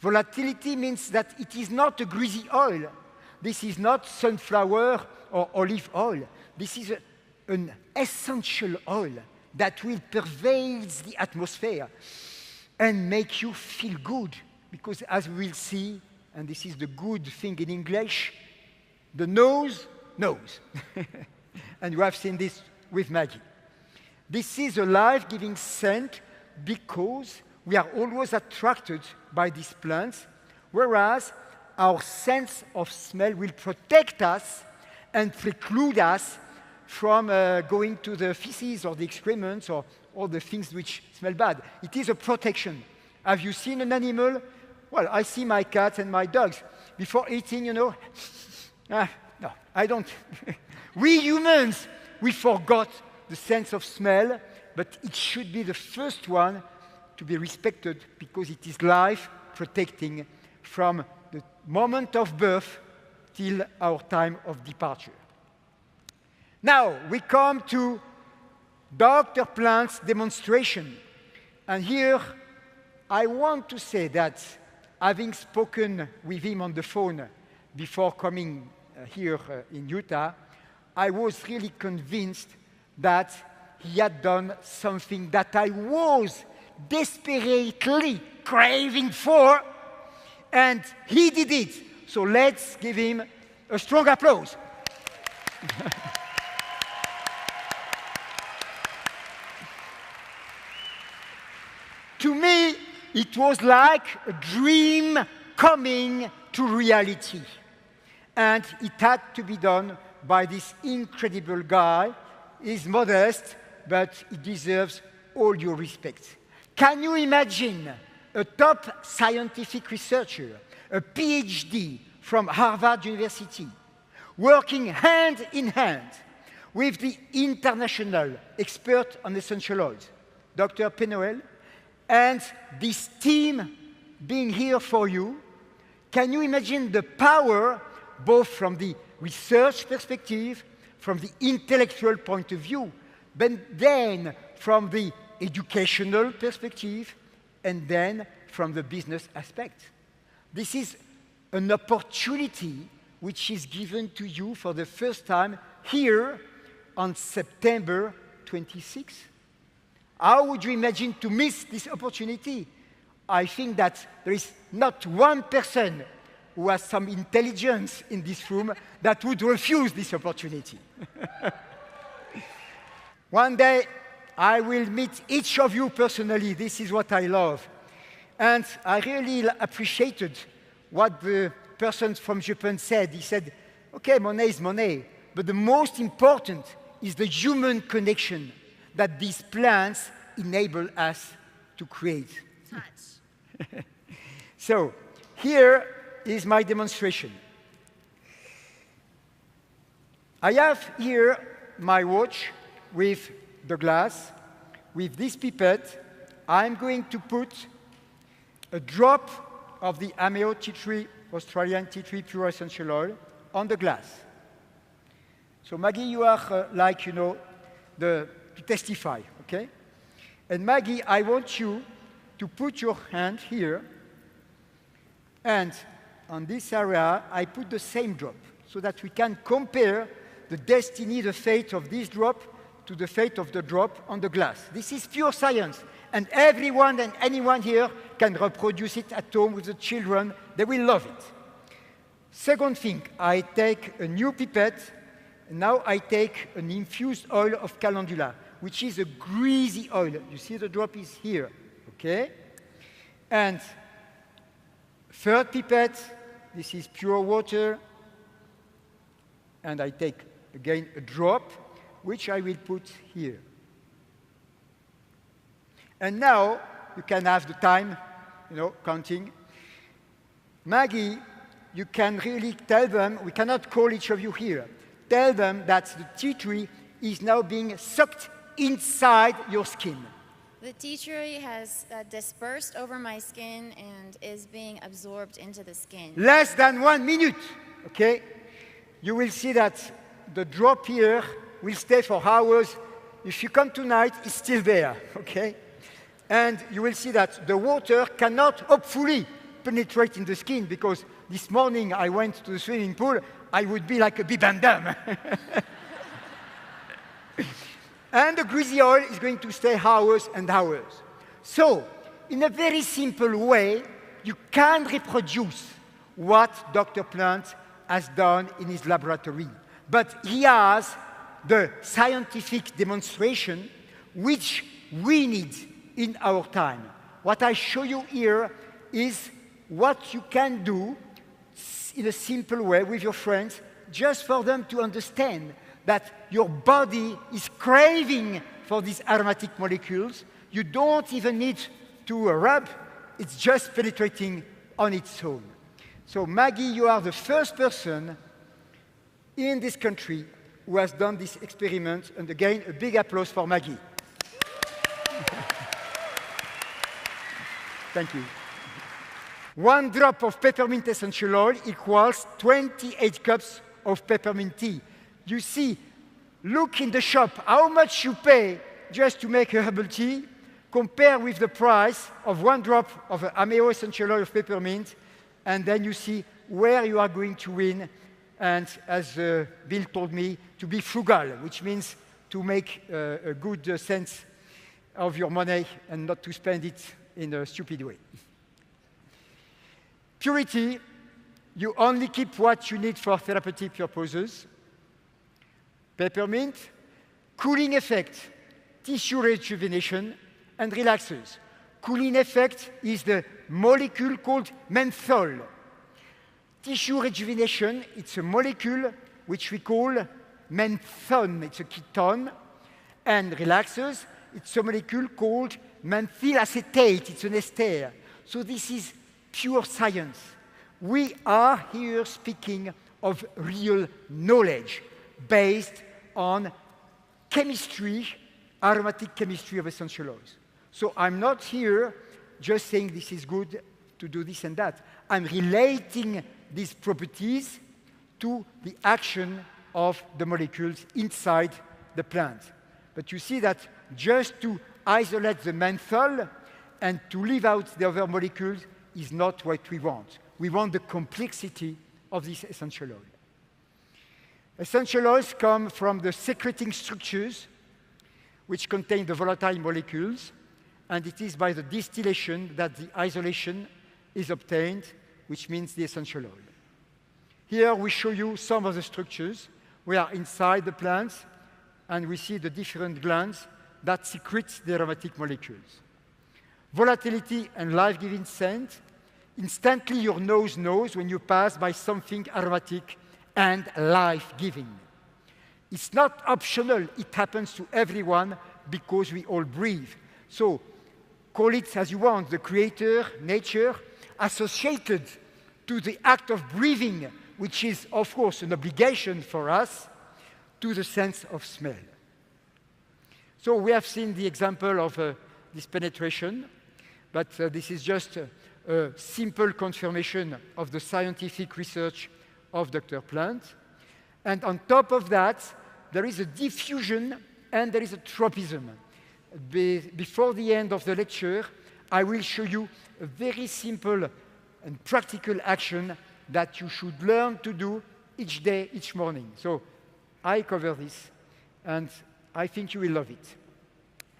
Volatility means that it is not a greasy oil. This is not sunflower or olive oil. This is an essential oil that will pervade the atmosphere and make you feel good. Because as we will see, and this is the good thing in English, the nose knows. And you have seen this with Maggie. This is a life-giving scent because we are always attracted by these plants, whereas our sense of smell will protect us and preclude us from going to the feces or the excrements or all the things which smell bad. It is a protection. Have you seen an animal? Well, I see my cats and my dogs. Before eating, no, I don't. We humans, we forgot the sense of smell, but it should be the first one to be respected because it is life protecting from the moment of birth till our time of departure. Now, we come to Dr. Plant's demonstration. And here, I want to say that having spoken with him on the phone before coming here in Utah, I was really convinced that he had done something that I was desperately craving for, and he did it. So let's give him a strong applause. To me, it was like a dream coming to reality. And it had to be done by this incredible guy. He's modest, but he deserves all your respect. Can you imagine a top scientific researcher, a PhD from Harvard University, working hand in hand with the international expert on essential oils, Dr. Penoel, and this team being here for you? Can you imagine the power, both from the research perspective, from the intellectual point of view, but then from the educational perspective, and then from the business aspect? This is an opportunity which is given to you for the first time here on September 26th. How would you imagine to miss this opportunity? I think that there is not one person who has some intelligence in this room that would refuse this opportunity. One day, I will meet each of you personally. This is what I love. And I really appreciated what the person from Japan said. He said, okay, money is money, but the most important is the human connection that these plants enable us to create. Touch. So, here is my demonstration. I have here my watch with the glass. With this pipette, I'm going to put a drop of the Ameo tea tree, Australian tea tree pure essential oil, on the glass. So Maggie, you are to testify, okay? And Maggie, I want you to put your hand here, and on this area, I put the same drop, so that we can compare the destiny, the fate of this drop to the fate of the drop on the glass. This is pure science, and everyone and anyone here can reproduce it at home with the children. They will love it. Second thing, I take a new pipette. Now I take an infused oil of calendula, which is a greasy oil. You see the drop is here, okay? And third pipette, this is pure water. And I take, again, a drop, which I will put here. And now you can have the time, counting. Maggie, you can really tell them, we cannot call each of you here, tell them that the tea tree is now being sucked inside your skin. The tea tree has dispersed over my skin and is being absorbed into the skin. Less than 1 minute, okay? You will see that the drop here will stay for hours. If you come tonight, it's still there, okay? And you will see that the water cannot, hopefully, penetrate in the skin, because this morning I went to the swimming pool, I would be like a bibendum. And the greasy oil is going to stay hours and hours. So, in a very simple way, you can reproduce what Dr. Plant has done in his laboratory. But he has the scientific demonstration which we need in our time. What I show you here is what you can do in a simple way with your friends, just for them to understand that your body is craving for these aromatic molecules. You don't even need to rub, it's just penetrating on its own. So Maggie, you are the first person in this country who has done this experiment, and again, a big applause for Maggie. Thank you. 1 drop of peppermint essential oil equals 28 cups of peppermint tea. You see, look in the shop how much you pay just to make a herbal tea, compare with the price of 1 drop of Ameo essential oil of peppermint, and then you see where you are going to win. And as Bill told me, to be frugal, which means to make a good sense of your money and not to spend it in a stupid way. Purity, you only keep what you need for therapeutic purposes. Peppermint, cooling effect, tissue rejuvenation, and relaxers. Cooling effect is the molecule called menthol. Tissue rejuvenation, it's a molecule which we call menthone, it's a ketone. And relaxers, it's a molecule called methyl acetate, it's an ester. So this is pure science. We are here speaking of real knowledge based on chemistry, aromatic chemistry of essential oils. So I'm not here just saying this is good to do this and that. I'm relating these properties to the action of the molecules inside the plant. But you see that just to isolate the menthol and to leave out the other molecules is not what we want. We want the complexity of this essential oil. Essential oils come from the secreting structures which contain the volatile molecules, and it is by the distillation that the isolation is obtained, which means the essential oil. Here we show you some of the structures. We are inside the plants, and we see the different glands that secrete the aromatic molecules. Volatility and life-giving scent. Instantly your nose knows when you pass by something aromatic and life-giving. It's not optional, it happens to everyone because we all breathe. So call it as you want, the creator, nature, associated to the act of breathing, which is, of course, an obligation for us, to the sense of smell. So we have seen the example of this penetration, but this is just a simple confirmation of the scientific research of Dr. Plant. And on top of that, there is a diffusion and there is a tropism. Before the end of the lecture, I will show you a very simple and practical action that you should learn to do each day, each morning. So I cover this, and I think you will love it.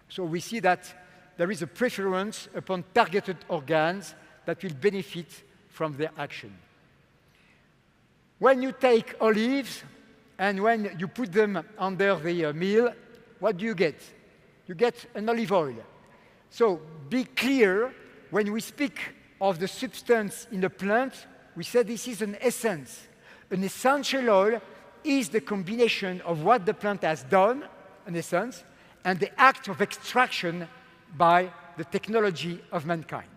So we see that there is a preference upon targeted organs that will benefit from their action. When you take olives and when you put them under the meal, what do you get? You get an olive oil. So be clear, when we speak of the substance in the plant, we say this is an essence. An essential oil is the combination of what the plant has done, an essence, and the act of extraction by the technology of mankind.